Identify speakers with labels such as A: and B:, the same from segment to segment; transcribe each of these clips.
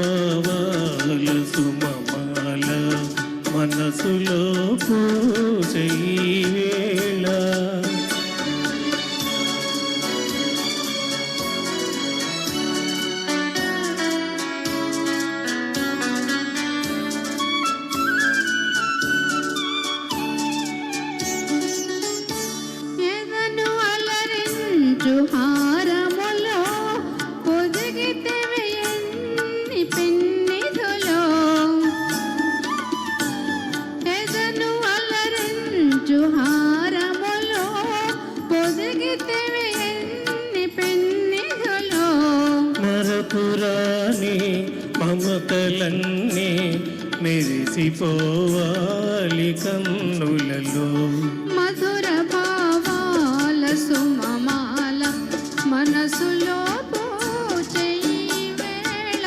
A: భావాల సుమమాల మనసులో పూజై వేళ
B: హారములో పొదిగితేవి ఎన్ని పెన్నిధులో ఎదను అలరించు హారములో పొదిగితేవి ఎన్ని పెన్నిధులో
A: మరపురాని మమతలన్నీ మెరిసిపోవాలి కన్నులలో
B: మధుర భావాల సుమమాల మనసులో పూజై వేళ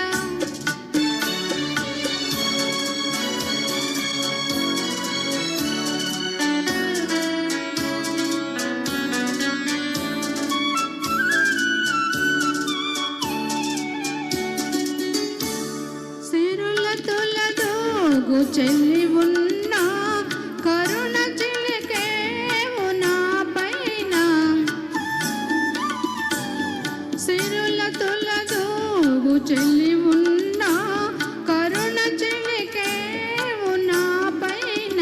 B: సిరుల తులదోగు చెల్లి ఉన్నా కరుణ చిలికేవు నా పైన సిరుల తులదోగు చెల్లి ఉన్నా కరుణ చిలికేవు నా పైన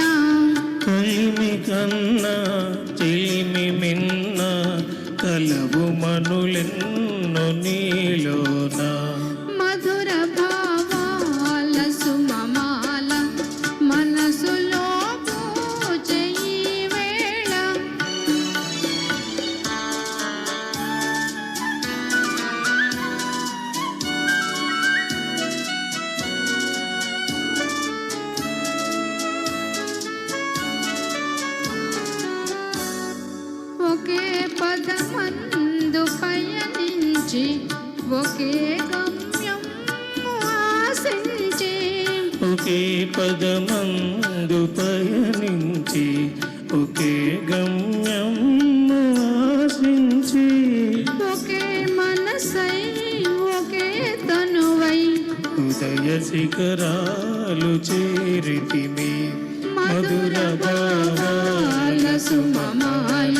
A: కలిమి కన్నా చెలిమి మిన్న కలవు మనులెన్నో నీలోన
B: మధుర భావాల సుమమాల మనసులో పూజై వేళ ఒకే పదమందు పయనించి ఒకే గమ్యం ఆశించి
A: ఒకే పదమందు పయనించి ఒకే గమ్యం ఆశించి
B: ఒకే మనసై ఒకే తనువై
A: ఉదయ శిఖరాలు చేరితిమి మధుర భావాల సుమమాల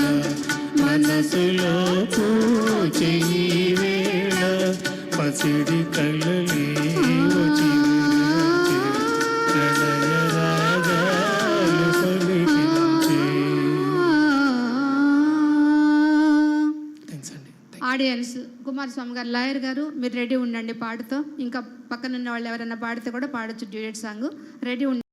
A: మనసులో పూజై వేళ పసిడి కళ్ళలే వచ్చి ప్రణయ రాగాలు పలికించే. థాంక్స్ అండి.
B: ఆడియన్స్ కుమారస్వామి గారు లాయర్ గారు మీరు రెడీ ఉండండి పాడుతో ఇంకా పక్కనున్న వాళ్ళు ఎవరైనా పాడితే కూడా పాడొచ్చు డ్యూయట్ సాంగ్ రెడీ